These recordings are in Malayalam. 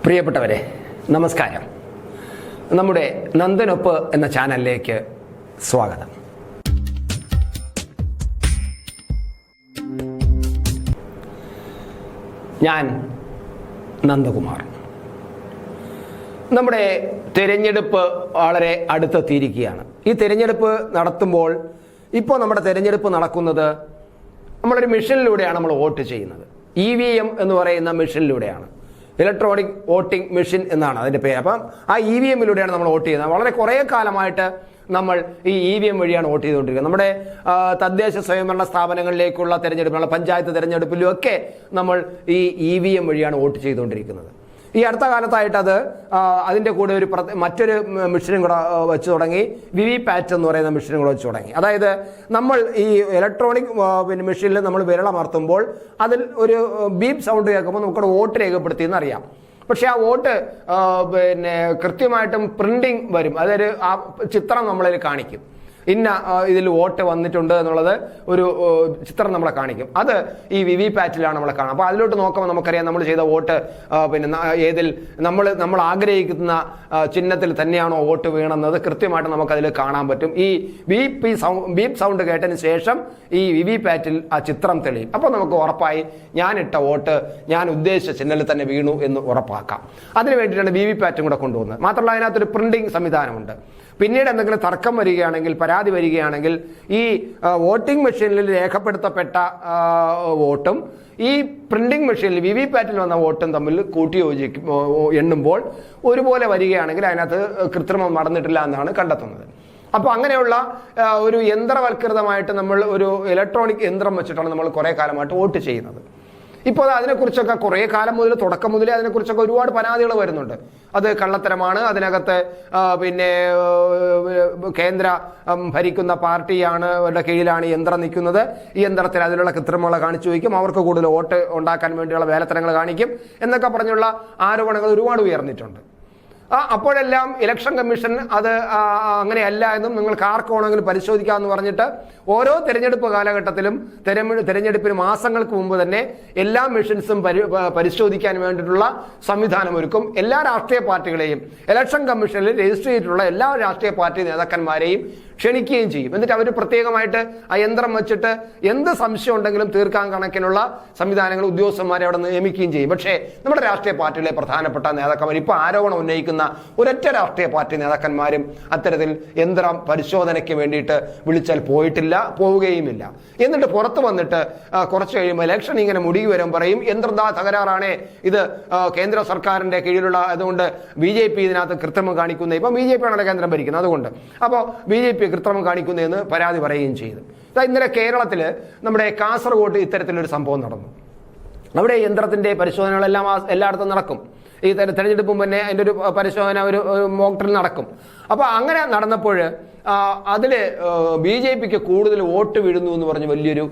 പ്രിയപ്പെട്ടവരെ, നമസ്കാരം. നമ്മുടെ നന്ദനൊപ്പ് എന്ന ചാനലിലേക്ക് സ്വാഗതം. ഞാൻ നന്ദകുമാർ. നമ്മുടെ തിരഞ്ഞെടുപ്പ് വളരെ അടുത്തെത്തിയിരിക്കുകയാണ്. ഈ തിരഞ്ഞെടുപ്പ് നടത്തുമ്പോൾ ഇപ്പോൾ നമ്മുടെ തിരഞ്ഞെടുപ്പ് നടക്കുന്നത് നമ്മളൊരു മെഷീനിലൂടെയാണ് നമ്മൾ വോട്ട് ചെയ്യുന്നത്. EVM എന്ന് പറയുന്ന മെഷീനിലൂടെയാണ്, ഇലക്ട്രോണിക് വോട്ടിംഗ് മെഷീൻ എന്നാണ് അതിൻ്റെ പേര്. അപ്പം ആ EVMലൂടെയാണ് നമ്മൾ വോട്ട് ചെയ്യുന്നത്. വളരെ കുറേ കാലമായിട്ട് നമ്മൾ ഈ EVM വഴിയാണ് വോട്ട് ചെയ്തുകൊണ്ടിരിക്കുന്നത്. നമ്മുടെ തദ്ദേശ സ്വയംഭരണ സ്ഥാപനങ്ങളിലേക്കുള്ള തിരഞ്ഞെടുപ്പിലുള്ള പഞ്ചായത്ത് തിരഞ്ഞെടുപ്പിലും ഒക്കെ നമ്മൾ ഈ EVM വഴിയാണ് വോട്ട് ചെയ്തുകൊണ്ടിരിക്കുന്നത്. ഈ അടുത്ത കാലത്തായിട്ട് അതിൻ്റെ കൂടെ മറ്റൊരു മെഷീനും കൂടെ വെച്ച് തുടങ്ങി, VVPAT എന്ന് പറയുന്ന മെഷീനും കൂടെ വെച്ച് തുടങ്ങി. അതായത് നമ്മൾ ഈ ഇലക്ട്രോണിക് മെഷീനിൽ നമ്മൾ വിരളമർത്തുമ്പോൾ അതിൽ ഒരു ബീപ്പ് സൗണ്ട് കേൾക്കുമ്പോൾ നമുക്കവിടെ വോട്ട് രേഖപ്പെടുത്തിയെന്ന് അറിയാം. പക്ഷേ ആ വോട്ട് കൃത്യമായിട്ടും പ്രിന്റിങ് വരും. അതൊരു ആ ചിത്രം നമ്മളതിൽ കാണിക്കും. ഇന്ന ഇതിൽ വോട്ട് വന്നിട്ടുണ്ട് എന്നുള്ളത് ഒരു ചിത്രം നമ്മളെ കാണിക്കും. അത് ഈ VVPATലാണ് നമ്മളെ കാണാം. അപ്പോൾ അതിലോട്ട് നോക്കുമ്പോൾ നമുക്കറിയാം നമ്മൾ ചെയ്ത വോട്ട് ഏതിൽ നമ്മൾ ആഗ്രഹിക്കുന്ന ചിഹ്നത്തിൽ തന്നെയാണോ വോട്ട് വീണെന്നത് കൃത്യമായിട്ട് നമുക്കതിൽ കാണാൻ പറ്റും. ഈ ബീപ്പ് സൗണ്ട് കേട്ടതിന് ശേഷം ഈ VVPATൽ ആ ചിത്രം തെളിയും. അപ്പോൾ നമുക്ക് ഉറപ്പായി ഞാനിട്ട വോട്ട് ഞാൻ ഉദ്ദേശിച്ച ചിഹ്നത്തിൽ തന്നെ വീണു എന്ന് ഉറപ്പാക്കാം. അതിന് വേണ്ടിയിട്ടാണ് VVPAT കൂടെ കൊണ്ടുവന്നത്. മാത്രമല്ല അതിനകത്തൊരു പ്രിന്റിംഗ് സംവിധാനമുണ്ട്. പിന്നീട് എന്തെങ്കിലും തർക്കം വരികയാണെങ്കിൽ, പരാതി വരികയാണെങ്കിൽ, ഈ വോട്ടിംഗ് മെഷീനിൽ രേഖപ്പെടുത്തപ്പെട്ട വോട്ടും ഈ പ്രിന്റിംഗ് മെഷീനിൽ VVPATൽ വന്ന വോട്ടും തമ്മിൽ എണ്ണുമ്പോൾ ഒരുപോലെ വരികയാണെങ്കിൽ അതിനകത്ത് കൃത്രിമം നടന്നിട്ടില്ല എന്നാണ് കണ്ടെത്തുന്നത്. അപ്പോൾ അങ്ങനെയുള്ള ഒരു യന്ത്രവൽകൃതമായിട്ട് നമ്മൾ ഒരു ഇലക്ട്രോണിക് യന്ത്രം വെച്ചിട്ടാണ് നമ്മൾ കുറേ കാലമായിട്ട് വോട്ട് ചെയ്യുന്നത്. ഇപ്പോൾ അതിനെക്കുറിച്ചൊക്കെ കുറേ കാലം മുതൽ, തുടക്കം മുതലേ അതിനെക്കുറിച്ചൊക്കെ ഒരുപാട് പരാതികൾ വരുന്നുണ്ട്. അത് കള്ളത്തരമാണ്, അതിനകത്ത് കേന്ദ്ര ഭരിക്കുന്ന പാർട്ടിയാണ് കീഴിലാണ് ഈ യന്ത്രം നിൽക്കുന്നത്, ഈ യന്ത്രത്തിൽ അതിലുള്ള കൃത്രിമങ്ങളെ കാണിച്ചു വയ്ക്കും, അവർക്ക് കൂടുതൽ വോട്ട് ഉണ്ടാക്കാൻ വേണ്ടിയുള്ള വേലത്തരങ്ങൾ കാണിക്കും എന്നൊക്കെ പറഞ്ഞുള്ള ആരോപണങ്ങൾ ഒരുപാട് ഉയർന്നിട്ടുണ്ട്. അപ്പോഴെല്ലാം ഇലക്ഷൻ കമ്മീഷൻ അത് അങ്ങനെയല്ല എന്നും നിങ്ങൾക്ക് ആർക്ക് വേണമെങ്കിലും പരിശോധിക്കാമെന്ന് പറഞ്ഞിട്ട് ഓരോ തെരഞ്ഞെടുപ്പ് കാലഘട്ടത്തിലും തെരഞ്ഞെടുപ്പിന് മാസങ്ങൾക്ക് മുമ്പ് തന്നെ എല്ലാ മെഷീൻസും പരിശോധിക്കാൻ വേണ്ടിയിട്ടുള്ള സംവിധാനം ഒരുക്കും. എല്ലാ രാഷ്ട്രീയ പാർട്ടികളെയും ഇലക്ഷൻ കമ്മീഷനിൽ രജിസ്റ്റർ ചെയ്തിട്ടുള്ള എല്ലാ രാഷ്ട്രീയ പാർട്ടി നേതാക്കന്മാരെയും ക്ഷണിക്കുകയും ചെയ്യും. എന്നിട്ട് അവർ പ്രത്യേകമായിട്ട് ആ യന്ത്രം വെച്ചിട്ട് എന്ത് സംശയം ഉണ്ടെങ്കിലും തീർക്കാൻ കണക്കിനുള്ള സംവിധാനങ്ങൾ ഉദ്യോഗസ്ഥന്മാരെ അവിടെ നിയമിക്കുകയും ചെയ്യും. പക്ഷേ നമ്മുടെ രാഷ്ട്രീയ പാർട്ടിയിലെ പ്രധാനപ്പെട്ട നേതാക്കന്മാർ ഇപ്പോൾ ആരോപണം ഉന്നയിക്കുന്ന ഒരൊറ്റ രാഷ്ട്രീയ പാർട്ടി നേതാക്കന്മാരും അത്തരത്തിൽ യന്ത്രം പരിശോധനയ്ക്ക് വേണ്ടിയിട്ട് വിളിച്ചാൽ പോവുകയുമില്ല. എന്നിട്ട് പുറത്ത് വന്നിട്ട് കുറച്ച് കഴിയുമ്പോൾ ഇലക്ഷൻ ഇങ്ങനെ മുടികി വരും, പറയും യന്ത്രം തകരാറാണേ, ഇത് കേന്ദ്ര സർക്കാരിന്റെ കീഴിലുള്ള അതുകൊണ്ട് BJP ഇതിനകത്ത് കൃത്രിമം കാണിക്കുന്നത്. ഇപ്പം BJP ആണല്ലോ കേന്ദ്രം ഭരിക്കുന്നത്, അതുകൊണ്ട് അപ്പോൾ BJP കൃത്രിമം കാണിക്കുന്നതെന്ന് പരാതി പറയുകയും ചെയ്തു. ഇന്നലെ കേരളത്തിൽ നമ്മുടെ കാസർഗോഡ് ഇത്തരത്തിലൊരു സംഭവം നടന്നു. അവിടെ യന്ത്രത്തിന്റെ പരിശോധനകളെല്ലാം എല്ലായിടത്തും നടക്കും. ഈ തെരഞ്ഞെടുപ്പ് മുന്നേ അതിൻ്റെ ഒരു പരിശോധന, ഒരു മോക്ക് ഡ്രിൽ നടക്കും. അപ്പോൾ അങ്ങനെ നടന്നപ്പോൾ അതിൽ BJPക്ക് കൂടുതൽ വോട്ട് വീഴുന്നു എന്ന് പറഞ്ഞ് വലിയൊരു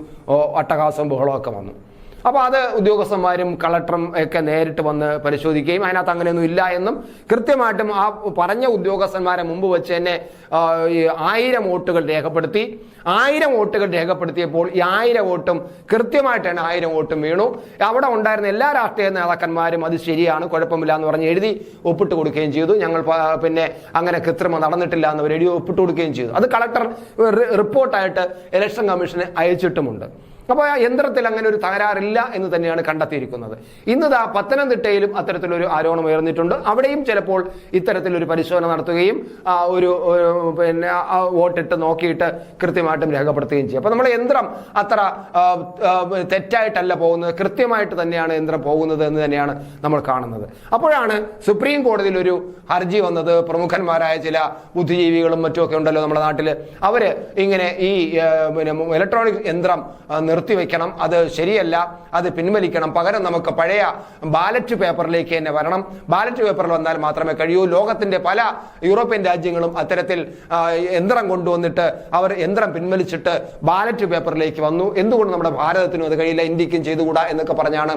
അട്ടഹാസവും ബഹളമൊക്കെ വന്നു. അപ്പോൾ അത് ഉദ്യോഗസ്ഥന്മാരും കളക്ടറും ഒക്കെ നേരിട്ട് വന്ന് പരിശോധിക്കുകയും അതിനകത്ത് അങ്ങനെയൊന്നും ഇല്ല എന്നും കൃത്യമായിട്ടും ആ പറഞ്ഞ ഉദ്യോഗസ്ഥന്മാരെ മുമ്പ് വെച്ച് തന്നെ 1000 വോട്ടുകൾ രേഖപ്പെടുത്തി. 1000 വോട്ടുകൾ രേഖപ്പെടുത്തിയപ്പോൾ ഈ 1000 വോട്ടും കൃത്യമായിട്ടാണ് 1000 വോട്ടും വീണു. അവിടെ ഉണ്ടായിരുന്ന എല്ലാ രാഷ്ട്രീയ നേതാക്കന്മാരും അത് ശരിയാണ്, കുഴപ്പമില്ല എന്ന് പറഞ്ഞ് എഴുതി ഒപ്പിട്ട് കൊടുക്കുകയും ചെയ്തു. ഞങ്ങൾ അങ്ങനെ കൃത്രിമം നടന്നിട്ടില്ല എന്ന് എഴുതി ഒപ്പിട്ട് കൊടുക്കുകയും ചെയ്തു. അത് കളക്ടർ റിപ്പോർട്ടായിട്ട് ഇലക്ഷൻ കമ്മീഷന് അയച്ചിട്ടുമുണ്ട്. അപ്പോൾ ആ യന്ത്രത്തിൽ അങ്ങനെ ഒരു തകരാറില്ല എന്ന് തന്നെയാണ് കണ്ടെത്തിയിരിക്കുന്നത്. ഇന്ന് പത്തനംതിട്ടയിലും അത്തരത്തിലൊരു ആരോപണം ഉയർന്നിട്ടുണ്ട്. അവിടെയും ചിലപ്പോൾ ഇത്തരത്തിലൊരു പരിശോധന നടത്തുകയും വോട്ടിട്ട് നോക്കിയിട്ട് കൃത്യമായിട്ടും രേഖപ്പെടുത്തുകയും ചെയ്യും. അപ്പോൾ നമ്മുടെ യന്ത്രം അത്ര തെറ്റായിട്ടല്ല പോകുന്നത്, കൃത്യമായിട്ട് തന്നെയാണ് യന്ത്രം പോകുന്നത് എന്ന് തന്നെയാണ് നമ്മൾ കാണുന്നത്. അപ്പോഴാണ് സുപ്രീം കോടതിയിൽ ഒരു ഹർജി വന്നത്. പ്രമുഖന്മാരായ ചില ബുദ്ധിജീവികളും മറ്റുമൊക്കെ ഉണ്ടല്ലോ നമ്മുടെ നാട്ടിൽ, അവര് ഇങ്ങനെ ഈ ഇലക്ട്രോണിക് യന്ത്രം നിർത്തിവെക്കണം, അത് ശരിയല്ല, അത് പിൻവലിക്കണം, പകരം നമുക്ക് പഴയ ബാലറ്റ് പേപ്പറിലേക്ക് തന്നെ വരണം, ബാലറ്റ് പേപ്പറിൽ വന്നാൽ മാത്രമേ കഴിയൂ. ലോകത്തിന്റെ പല യൂറോപ്യൻ രാജ്യങ്ങളും അത്തരത്തിൽ യന്ത്രം കൊണ്ടുവന്നിട്ട് അവർ യന്ത്രം പിൻവലിച്ചിട്ട് ബാലറ്റ് പേപ്പറിലേക്ക് വന്നു. എന്തുകൊണ്ട് നമ്മുടെ ഭാരതത്തിനും അത് കഴിയില്ല, ഇന്ത്യക്കും ചെയ്തുകൂടാ എന്നൊക്കെ പറഞ്ഞാണ്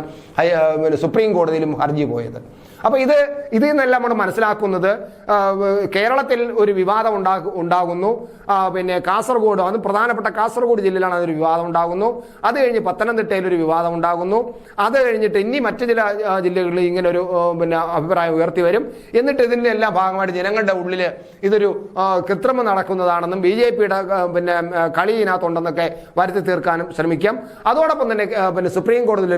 സുപ്രീം കോടതിയിലും ഹർജി പോയത്. അപ്പൊ ഇതിൽ നിന്നെല്ലാം നമ്മൾ മനസ്സിലാക്കുന്നത് കേരളത്തിൽ ഒരു വിവാദം ഉണ്ടാകുന്നു. പിന്നെ കാസർഗോഡ്, അത് പ്രധാനപ്പെട്ട കാസർഗോഡ് ജില്ലയിലാണ് അതൊരു വിവാദം ഉണ്ടാകുന്നു. അത് കഴിഞ്ഞ് പത്തനംതിട്ടയിൽ ഒരു വിവാദം ഉണ്ടാകുന്നു. അത് കഴിഞ്ഞിട്ട് ഇനി മറ്റു ചില ജില്ലകളിൽ ഇങ്ങനെ ഒരു പിന്നെ അഭിപ്രായം ഉയർത്തി വരും. എന്നിട്ട് ഇതിൻ്റെ എല്ലാ ഭാഗമായിട്ട് ജനങ്ങളുടെ ഉള്ളിൽ ഇതൊരു കൃത്രിമം നടക്കുന്നതാണെന്നും BJPയുടെ പിന്നെ കളി ഇതിനകത്തുണ്ടെന്നൊക്കെ വരുത്തി തീർക്കാനും ശ്രമിക്കാം. അതോടൊപ്പം തന്നെ പിന്നെ സുപ്രീം കോടതിയിൽ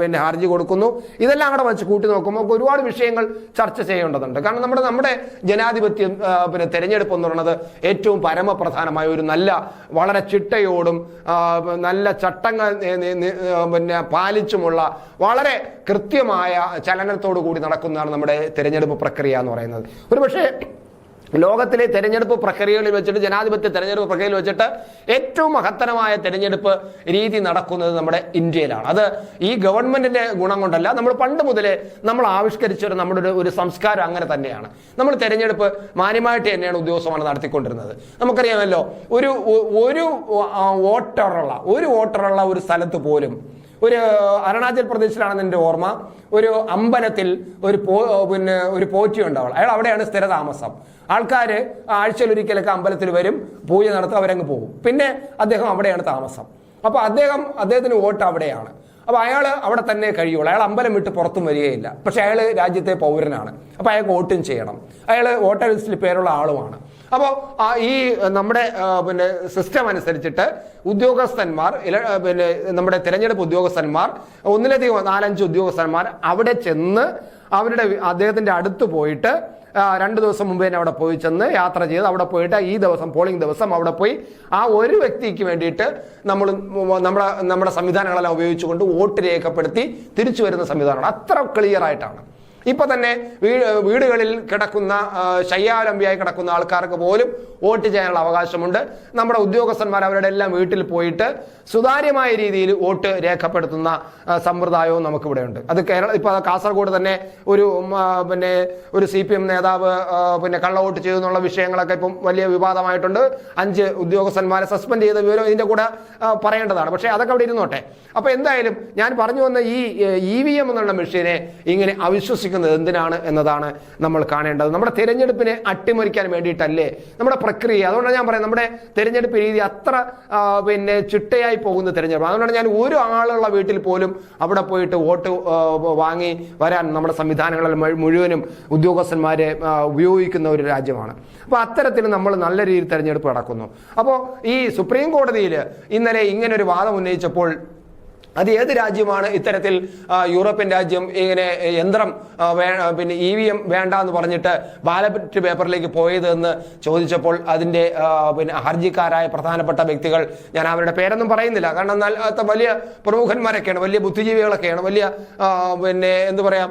പിന്നെ ഹർജി കൊടുക്കുന്നു. ഇതെല്ലാം കൂടെ വെച്ച് കൂട്ടി നോക്കുമ്പോൾ ഒരുപാട് വിഷയങ്ങൾ ചർച്ച ചെയ്യേണ്ടതുണ്ട്. കാരണം നമ്മുടെ ജനാധിപത്യം പിന്നെ തെരഞ്ഞെടുപ്പ് എന്ന് പറയുന്നത് ഏറ്റവും പരമപ്രധാനമായ ഒരു നല്ല വളരെ ചിട്ടയോടും നല്ല ചട്ടങ്ങൾ പിന്നെ പാലിച്ചുമുള്ള വളരെ കൃത്യമായ ചലനത്തോടു കൂടി നടക്കുന്നതാണ് നമ്മുടെ തെരഞ്ഞെടുപ്പ് പ്രക്രിയ എന്ന് പറയുന്നത്. ഒരുപക്ഷെ ലോകത്തിലെ തെരഞ്ഞെടുപ്പ് പ്രക്രിയകളിൽ വെച്ചിട്ട്, ജനാധിപത്യ തെരഞ്ഞെടുപ്പ് പ്രക്രിയയിൽ വെച്ചിട്ട് ഏറ്റവും മഹത്തരമായ തെരഞ്ഞെടുപ്പ് രീതി നടക്കുന്നത് നമ്മുടെ ഇന്ത്യയിലാണ്. അത് ഈ ഗവൺമെന്റിന്റെ ഗുണം കൊണ്ടല്ല, നമ്മൾ പണ്ട് മുതലേ നമ്മൾ ആവിഷ്കരിച്ചൊരു നമ്മുടെ ഒരു സംസ്കാരം അങ്ങനെ തന്നെയാണ്. നമ്മൾ തെരഞ്ഞെടുപ്പ് മാന്യമായിട്ട് തന്നെയാണ് ഉദ്യോഗസ്ഥമാണ് നടത്തിക്കൊണ്ടിരുന്നത്. നമുക്കറിയാമല്ലോ, ഒരു വോട്ടറുള്ള ഒരു സ്ഥലത്ത് പോലും, ഒരു അരുണാചൽ പ്രദേശിലാണെന്ന് എൻ്റെ ഓർമ്മ, ഒരു അമ്പലത്തിൽ ഒരു പോറ്റി ഉണ്ടാവും. അയാൾ അവിടെയാണ് സ്ഥിരതാമസം. ആൾക്കാർ ആഴ്ചയിലൊരിക്കലൊക്കെ അമ്പലത്തിൽ വരും, പൂജ നടത്തും, അവരങ്ങ് പോകും. പിന്നെ അദ്ദേഹം അവിടെയാണ് താമസം. അപ്പോൾ അദ്ദേഹത്തിന് വോട്ട് അവിടെയാണ്. അപ്പോൾ അയാൾ അവിടെ തന്നെ കഴിയുള്ളൂ. അയാൾ അമ്പലം വിട്ട് പുറത്തും വരികയില്ല. പക്ഷെ അയാൾ രാജ്യത്തെ പൗരനാണ്. അപ്പോൾ അയാൾക്ക് വോട്ടും ചെയ്യണം. അയാൾ വോട്ടർ ലിസ്റ്റിൽ പേരുള്ള ആളുമാണ്. അപ്പോൾ ഈ നമ്മുടെ പിന്നെ സിസ്റ്റം അനുസരിച്ചിട്ട് ഉദ്യോഗസ്ഥന്മാർ, പിന്നെ നമ്മുടെ തിരഞ്ഞെടുപ്പ് ഉദ്യോഗസ്ഥന്മാർ, ഒന്നിലധികം 4-5 ഉദ്യോഗസ്ഥന്മാർ അവിടെ ചെന്ന് അദ്ദേഹത്തിന്റെ അടുത്ത് പോയിട്ട് 2 ദിവസം മുമ്പ് തന്നെ അവിടെ പോയി ചെന്ന് യാത്ര ചെയ്ത് അവിടെ പോയിട്ട് ഈ ദിവസം പോളിംഗ് ദിവസം അവിടെ പോയി ആ ഒരു വ്യക്തിക്ക് വേണ്ടിയിട്ട് നമ്മുടെ സംവിധാനങ്ങളെല്ലാം ഉപയോഗിച്ചുകൊണ്ട് വോട്ട് രേഖപ്പെടുത്തി തിരിച്ചു വരുന്ന സംവിധാനമാണ്. അത്ര ക്ലിയർ ആയിട്ടാണ്. ഇപ്പൊ തന്നെ വീടുകളിൽ കിടക്കുന്ന ശയ്യാവലംബിയായി കിടക്കുന്ന ആൾക്കാർക്ക് പോലും വോട്ട് ചെയ്യാനുള്ള അവകാശമുണ്ട്. നമ്മുടെ ഉദ്യോഗസ്ഥന്മാർ അവരുടെ എല്ലാം വീട്ടിൽ പോയിട്ട് സുതാര്യമായ രീതിയിൽ വോട്ട് രേഖപ്പെടുത്തുന്ന സമ്പ്രദായവും നമുക്കിവിടെ ഉണ്ട്. അത് ഇപ്പൊ കാസർഗോഡ് തന്നെ ഒരു CPM നേതാവ് കള്ള വോട്ട് ചെയ്തു എന്നുള്ള വിഷയങ്ങളൊക്കെ ഇപ്പം വലിയ വിവാദമായിട്ടുണ്ട്. 5 ഉദ്യോഗസ്ഥന്മാരെ സസ്പെൻഡ് ചെയ്ത വിവരം ഇതിന്റെ കൂടെ പറയേണ്ടതാണ്. പക്ഷേ അതൊക്കെ അവിടെ ഇരുന്നോട്ടെ. അപ്പൊ എന്തായാലും ഞാൻ പറഞ്ഞു വന്ന ഈ EVM എന്നുള്ള മെഷീനെ ഇങ്ങനെ അവിശ്വസിക്കുന്നത് എന്തിനാണ് എന്നതാണ് നമ്മൾ കാണേണ്ടത്. നമ്മുടെ തെരഞ്ഞെടുപ്പിനെ അട്ടിമറിക്കാൻ വേണ്ടിയിട്ടല്ലേ നമ്മുടെ പ്രക്രിയ. അതുകൊണ്ടാണ് ഞാൻ പറയുന്നത്, നമ്മുടെ തെരഞ്ഞെടുപ്പ് രീതി അത്ര ചിട്ടയായി പോകുന്ന തെരഞ്ഞെടുപ്പ്. അതുകൊണ്ടാണ് ഞാൻ ഒരു ആളുള്ള വീട്ടിൽ പോലും അവിടെ പോയിട്ട് വോട്ട് വാങ്ങി വരാൻ നമ്മുടെ സംവിധാനങ്ങളിൽ മുഴുവനും ഉദ്യോഗസ്ഥന്മാരെ ഉപയോഗിക്കുന്ന ഒരു രാജ്യമാണ്. അപ്പോൾ അത്തരത്തിൽ നമ്മൾ നല്ല രീതിയിൽ തെരഞ്ഞെടുപ്പ് നടക്കുന്നു. അപ്പോൾ ഈ സുപ്രീം കോടതിയിൽ ഇന്നലെ ഇങ്ങനെ ഒരു വാദം ഉന്നയിച്ചപ്പോൾ അത് ഏത് രാജ്യമാണ് ഇത്തരത്തിൽ യൂറോപ്യൻ രാജ്യം ഇങ്ങനെ യന്ത്രം EVM വേണ്ട എന്ന് പറഞ്ഞിട്ട് ബാലറ്റ് പേപ്പറിലേക്ക് പോയത് എന്ന് ചോദിച്ചപ്പോൾ അതിന്റെ ഹർജിക്കാരായ പ്രധാനപ്പെട്ട വ്യക്തികൾ, ഞാൻ അവരുടെ പേരൊന്നും പറയുന്നില്ല, കാരണം എന്നാൽ വലിയ പ്രമുഖന്മാരൊക്കെയാണ്, വലിയ ബുദ്ധിജീവികളൊക്കെയാണ്, വലിയ എന്ത് പറയാം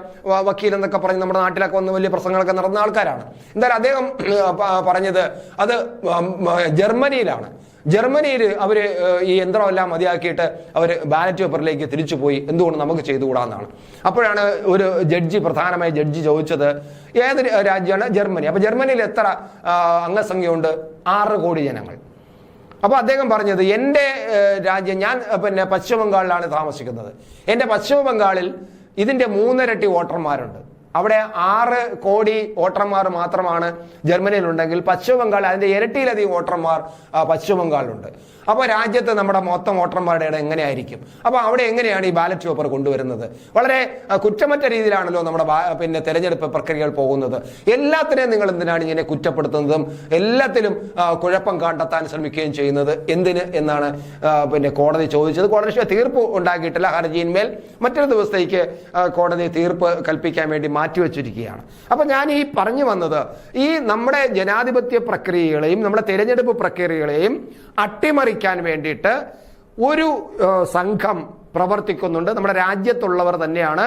വക്കീൽ എന്നൊക്കെ പറഞ്ഞ് നമ്മുടെ നാട്ടിലൊക്കെ വന്ന് വലിയ പ്രസംഗങ്ങളൊക്കെ നടന്ന ആൾക്കാരാണ്. എന്തായാലും അദ്ദേഹം പറഞ്ഞത് അത് ജർമ്മനിയിലാണ്. ജർമ്മനിയിൽ അവർ ഈ യന്ത്രമെല്ലാം മതിയാക്കിയിട്ട് അവർ ബാലറ്റ് പേപ്പറിലേക്ക് തിരിച്ചു പോയി. എന്തുകൊണ്ട് നമുക്ക് ചെയ്തുകൂടാന്നാണ്. അപ്പോഴാണ് ഒരു പ്രധാനമായ ജഡ്ജി ചോദിച്ചത്, ഏത് രാജ്യമാണ്? ജർമ്മനി. അപ്പൊ ജർമ്മനിയിൽ എത്ര അംഗസംഖ്യയുണ്ട്? 6 കോടി ജനങ്ങൾ. അപ്പൊ അദ്ദേഹം പറഞ്ഞത്, എൻ്റെ രാജ്യം, ഞാൻ പശ്ചിമ ബംഗാളിലാണ് താമസിക്കുന്നത്. എൻ്റെ പശ്ചിമ ബംഗാളിൽ ഇതിന്റെ 3 ഇരട്ടി വോട്ടർമാരുണ്ട്. അവിടെ 6 കോടി വോട്ടർമാർ മാത്രമാണ് ജർമ്മനിയിലുണ്ടെങ്കിൽ പശ്ചിമ ബംഗാൾ അതിന്റെ ഇരട്ടിയിലധികം വോട്ടർമാർ പശ്ചിമ ബംഗാളിലുണ്ട്. അപ്പോൾ രാജ്യത്ത് നമ്മുടെ മൊത്തം വോട്ടർമാരുടെ ഇടം എങ്ങനെയായിരിക്കും? അപ്പോൾ അവിടെ എങ്ങനെയാണ് ഈ ബാലറ്റ് പേപ്പർ കൊണ്ടുവരുന്നത്? വളരെ കുറ്റമറ്റ രീതിയിലാണല്ലോ നമ്മുടെ തെരഞ്ഞെടുപ്പ് പ്രക്രിയകൾ പോകുന്നത്. എല്ലാത്തിനെയും നിങ്ങൾ എന്തിനാണ് ഇങ്ങനെ കുറ്റപ്പെടുത്തുന്നതും എല്ലാത്തിലും കുഴപ്പം കണ്ടെത്താൻ ശ്രമിക്കുകയും ചെയ്യുന്നത് എന്തിന് എന്നാണ് കോടതി ചോദിച്ചത്. കോടതി തീർപ്പ് ഉണ്ടാക്കിയിട്ടില്ല. ഹർജിയിന്മേൽ മറ്റൊരു ദിവസത്തേക്ക് കോടതി തീർപ്പ് കൽപ്പിക്കാൻ വേണ്ടി മാറ്റിവെച്ചിരിക്കുകയാണ്. അപ്പൊ ഞാൻ ഈ പറഞ്ഞു വന്നത്, ഈ നമ്മുടെ ജനാധിപത്യ പ്രക്രിയകളെയും നമ്മുടെ തെരഞ്ഞെടുപ്പ് പ്രക്രിയകളെയും അട്ടിമറിക്കാൻ വേണ്ടിയിട്ട് ഒരു സംഘം പ്രവർത്തിക്കുന്നുണ്ട്. നമ്മുടെ രാജ്യത്തുള്ളവർ തന്നെയാണ്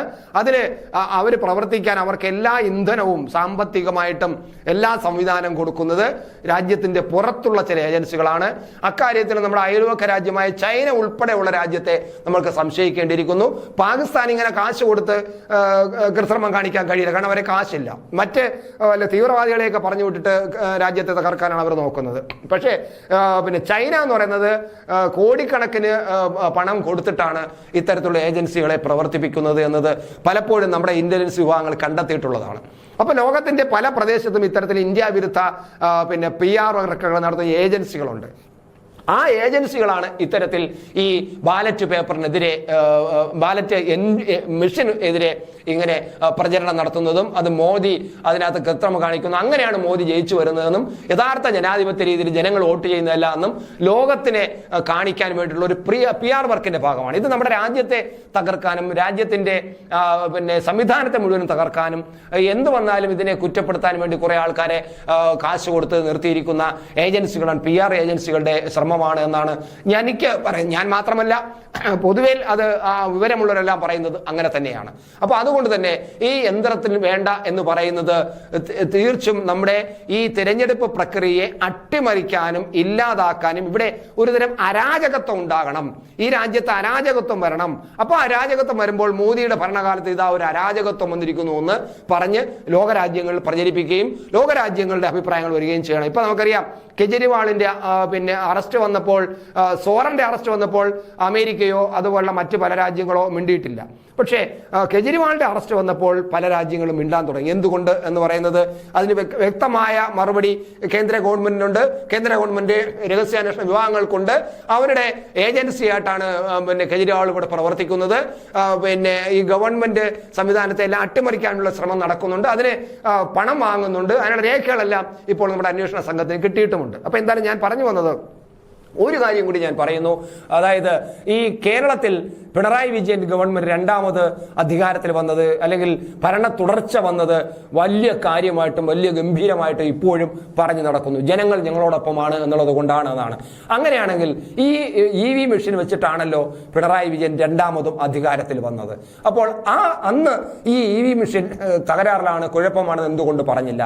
അവർ പ്രവർത്തിക്കാൻ അവർക്ക് എല്ലാ ഇന്ധനവും സാമ്പത്തികമായിട്ടും എല്ലാ സംവിധാനം കൊടുക്കുന്നത് രാജ്യത്തിന്റെ പുറത്തുള്ള ചില ഏജൻസികളാണ്. അക്കാര്യത്തിൽ നമ്മുടെ അയൽവക്ക രാജ്യമായ ചൈന ഉൾപ്പെടെയുള്ള രാജ്യത്തെ നമ്മൾക്ക് സംശയിക്കേണ്ടിയിരിക്കുന്നു. പാകിസ്ഥാൻ ഇങ്ങനെ കാശ് കൊടുത്ത് കൃത്രിമം കാണിക്കാൻ കഴിയില്ല, കാരണം അവരെ കാശില്ല. മറ്റ് തീവ്രവാദികളെയൊക്കെ പറഞ്ഞു വിട്ടിട്ട് രാജ്യത്തെ തകർക്കാനാണ് അവർ നോക്കുന്നത്. പക്ഷേ ചൈന എന്ന് പറയുന്നത് കോടിക്കണക്കിന് പണം കൊടുത്തിട്ടാണ് ഇത്തരത്തിലുള്ള ഏജൻസികളെ പ്രവർത്തിപ്പിക്കുന്നത് എന്നത് പലപ്പോഴും നമ്മുടെ ഇന്റലിജൻസ് വിഭാഗങ്ങൾ കണ്ടെത്തിയിട്ടുള്ളതാണ്. അപ്പൊ ലോകത്തിന്റെ പല പ്രദേശത്തും ഇത്തരത്തിൽ ഇന്ത്യ വിരുദ്ധ PR വർക്കുകൾ നടത്തുന്ന ഏജൻസികളുണ്ട്. ആ ഏജൻസികളാണ് ഇത്തരത്തിൽ ഈ ബാലറ്റ് പേപ്പറിനെതിരെ ബാലറ്റ് മെഷീൻ എതിരെ ഇങ്ങനെ പ്രചരണം നടത്തുന്നതും അത് മോദി അതിനകത്ത് കൃത്രിമം കാണിക്കുന്നു, അങ്ങനെയാണ് മോദി ജയിച്ചു വരുന്നതെന്നും യഥാർത്ഥ ജനാധിപത്യ രീതിയിൽ ജനങ്ങൾ വോട്ട് ചെയ്യുന്നതല്ല എന്നും ലോകത്തിനെ കാണിക്കാൻ വേണ്ടിയുള്ള ഒരു PR വർക്കിന്റെ ഭാഗമാണ് ഇത്. നമ്മുടെ രാജ്യത്തെ തകർക്കാനും രാജ്യത്തിന്റെ സംവിധാനത്തെ മുഴുവനും തകർക്കാനും എന്ത് വന്നാലും ഇതിനെ കുറ്റപ്പെടുത്താൻ വേണ്ടി കുറെ ആൾക്കാരെ കാശ് കൊടുത്ത് നിർത്തിയിരിക്കുന്ന ഏജൻസികളാണ് PR ഏജൻസികളുടെ ശ്രമമാണ് എന്നാണ് എനിക്ക് പറയുന്നത്. ഞാൻ മാത്രമല്ല, പൊതുവെ അത് വിവരമുള്ളവരെല്ലാം പറയുന്നത് അങ്ങനെ തന്നെയാണ്. അപ്പൊ അതുകൊണ്ട് തന്നെ ഈ യന്ത്രത്തിൽ വേണ്ട എന്ന് പറയുന്നത് തീർച്ചും നമ്മുടെ ഈ തിരഞ്ഞെടുപ്പ് പ്രക്രിയയെ അട്ടിമറിക്കാനും ഇല്ലാതാക്കാനും ഇവിടെ ഒരുതരം അരാജകത്വം ഉണ്ടാകണം. ഈ രാജ്യത്ത് അരാജകത്വം വരണം. അപ്പൊ അരാജകത്വം വരുമ്പോൾ മോദിയുടെ ഭരണകാലത്ത് ഇതാ ഒരു അരാജകത്വം വന്നിരിക്കുന്നു എന്ന് പറഞ്ഞ് ലോകരാജ്യങ്ങൾ പ്രചരിപ്പിക്കുകയും ലോകരാജ്യങ്ങളുടെ അഭിപ്രായങ്ങൾ വരികയും ചെയ്യണം. ഇപ്പൊ നമുക്കറിയാം കെജ്രിവാളിന്റെ അറസ്റ്റ് വന്നപ്പോൾ, സോറന്റെ അറസ്റ്റ് വന്നപ്പോൾ അമേരിക്കയോ അതുപോലുള്ള മറ്റ് പല രാജ്യങ്ങളോ മിണ്ടിയിട്ടില്ല. പക്ഷേ കെജ്രിവാളിന്റെ അറസ്റ്റ് വന്നപ്പോൾ പല രാജ്യങ്ങളും മിണ്ടാൻ തുടങ്ങി. എന്തുകൊണ്ട് എന്ന് പറയുന്നത് അതിന് വ്യക്തമായ മറുപടി കേന്ദ്ര ഗവൺമെന്റിനുണ്ട്. കേന്ദ്ര ഗവൺമെന്റ് രഹസ്യാന്വേഷണ വിഭാഗങ്ങൾക്കുണ്ട്. അവരുടെ ഏജൻസിയായിട്ടാണ് കെജ്രിവാൾ ഇവിടെ പ്രവർത്തിക്കുന്നത്. ഈ ഗവൺമെന്റ് സംവിധാനത്തെ എല്ലാം അട്ടിമറിക്കാനുള്ള ശ്രമം നടക്കുന്നുണ്ട്. അതിന് പണം വാങ്ങുന്നുണ്ട്. അതിനുള്ള രേഖകളെല്ലാം ഇപ്പോൾ നമ്മുടെ അന്വേഷണ സംഘത്തിന് കിട്ടിയിട്ടുമുണ്ട്. അപ്പൊ എന്തായാലും ഞാൻ പറഞ്ഞു വന്നത് ഒരു കാര്യം കൂടി ഞാൻ പറയുന്നു. അതായത് ഈ കേരളത്തിൽ പിണറായി വിജയൻ ഗവൺമെന്റ് രണ്ടാമത് അധികാരത്തിൽ വന്നത് അല്ലെങ്കിൽ ഭരണ തുടർച്ച വന്നത് വലിയ കാര്യമായിട്ടും വലിയ ഗംഭീരമായിട്ടും ഇപ്പോഴും പറഞ്ഞു നടക്കുന്നു. ജനങ്ങൾ ഞങ്ങളോടൊപ്പമാണ് എന്നുള്ളത് കൊണ്ടാണ്. അതാണ് അങ്ങനെയാണെങ്കിൽ ഈ EV മെഷീൻ വെച്ചിട്ടാണല്ലോ പിണറായി വിജയൻ രണ്ടാമതും അധികാരത്തിൽ വന്നത്. അപ്പോൾ അന്ന് ഈ EV മെഷീൻ തകരാറിലാണ്, കുഴപ്പമാണെന്ന് എന്തുകൊണ്ട് പറഞ്ഞില്ല?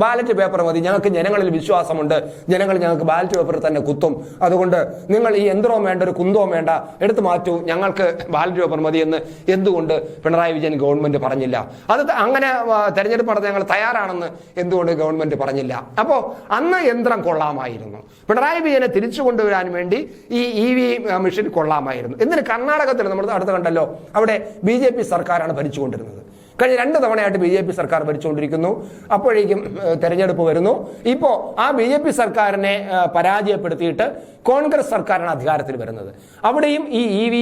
ബാലറ്റ് പേപ്പർ മതി, ഞങ്ങൾക്ക് ജനങ്ങളിൽ വിശ്വാസമുണ്ട്, ജനങ്ങൾ ഞങ്ങൾക്ക് ബാലറ്റ് പേപ്പറിൽ തന്നെ കുത്തും, അതുകൊണ്ട് നിങ്ങൾ ഈ യന്ത്രവും വേണ്ട ഒരു കുന്തവും വേണ്ട, എടുത്തു മാറ്റൂ, ഞങ്ങൾക്ക് ബാലറ്റ് പേപ്പർ മതി എന്ന് എന്തുകൊണ്ട് പിണറായി വിജയൻ ഗവൺമെന്റ് പറഞ്ഞില്ല? അത് അങ്ങനെ തെരഞ്ഞെടുപ്പ് നടത്താൻ ഞങ്ങൾ തയ്യാറാണെന്ന് എന്തുകൊണ്ട് ഗവൺമെന്റ് പറഞ്ഞില്ല? അപ്പോ അന്ന് യന്ത്രം കൊള്ളാമായിരുന്നു. പിണറായി വിജയനെ തിരിച്ചു കൊണ്ടുവരാൻ വേണ്ടി ഈ EV മെഷീൻ കൊള്ളാമായിരുന്നു. എന്തിന്? കർണാടകത്തിൽ നമ്മൾ അടുത്ത് കണ്ടല്ലോ, അവിടെ BJP സർക്കാരാണ് ഭരിച്ചുകൊണ്ടിരുന്നത്. കഴിഞ്ഞ 2 തവണയായിട്ട് BJP സർക്കാർ ഭരിച്ചുകൊണ്ടിരിക്കുന്നു. അപ്പോഴേക്കും തെരഞ്ഞെടുപ്പ് വരുന്നു. ഇപ്പോ ആ BJP സർക്കാരിനെ പരാജയപ്പെടുത്തിയിട്ട് കോൺഗ്രസ് സർക്കാരാണ് അധികാരത്തിൽ വരുന്നത്. അവിടെയും ഈ EV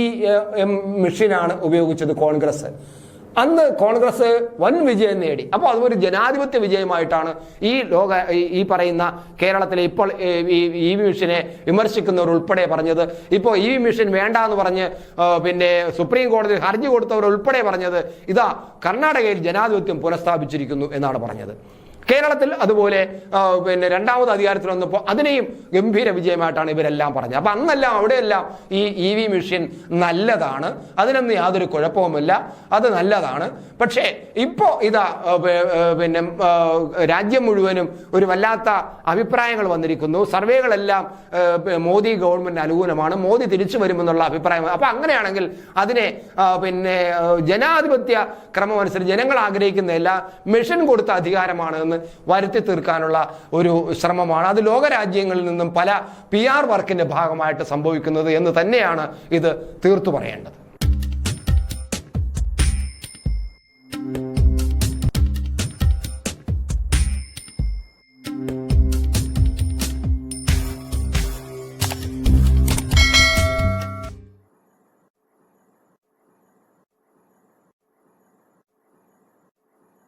മെഷീനാണ് ഉപയോഗിച്ചത് കോൺഗ്രസ്. അന്ന് കോൺഗ്രസ് വൻ വിജയം നേടി. അപ്പോൾ അതൊരു ജനാധിപത്യ വിജയമായിട്ടാണ് ഈ പറയുന്ന കേരളത്തിലെ ഇപ്പോൾ EV മെഷീനെ വിമർശിക്കുന്നവർ ഉൾപ്പെടെ പറഞ്ഞത്. ഇപ്പോൾ EV മെഷീൻ വേണ്ട എന്ന് പറഞ്ഞ് സുപ്രീം കോടതിയിൽ ഹർജി കൊടുത്തവർ ഉൾപ്പെടെ പറഞ്ഞത് ഇതാ കർണാടകയിൽ ജനാധിപത്യം പുനഃസ്ഥാപിച്ചിരിക്കുന്നു എന്നാണ് പറഞ്ഞത്. കേരളത്തിൽ അതുപോലെ രണ്ടാമത് അധികാരത്തിൽ വന്നപ്പോൾ അതിനെയും ഗംഭീര വിജയമായിട്ടാണ് ഇവരെല്ലാം പറഞ്ഞത്. അപ്പൊ അന്നെല്ലാം അവിടെയെല്ലാം ഈ EV മെഷീൻ നല്ലതാണ്, അതിനൊന്നും യാതൊരു കുഴപ്പവുമില്ല, അത് നല്ലതാണ്. പക്ഷേ ഇപ്പോ ഇതാ രാജ്യം മുഴുവനും ഒരു വല്ലാത്ത അഭിപ്രായങ്ങൾ വന്നിരിക്കുന്നു. സർവേകളെല്ലാം മോദി ഗവൺമെന്റ് അനുകൂലമാണ്, മോദി തിരിച്ചു വരുമെന്നുള്ള അഭിപ്രായം. അപ്പൊ അങ്ങനെയാണെങ്കിൽ അതിനെ ജനാധിപത്യ ക്രമം അനുസരിച്ച് ജനങ്ങൾ ആഗ്രഹിക്കുന്നതല്ല, മെഷീൻ കൊടുത്ത അധികാരമാണ് എന്ന് വരുത്തി തീർക്കാനുള്ള ഒരു ശ്രമമാണ്. അത് ലോകരാജ്യങ്ങളിൽ നിന്നും പല PR വർക്കിന്റെ ഭാഗമായിട്ട് സംഭവിക്കുന്നത് എന്ന് തന്നെയാണ് ഇത് തീർത്തു പറയേണ്ടത്.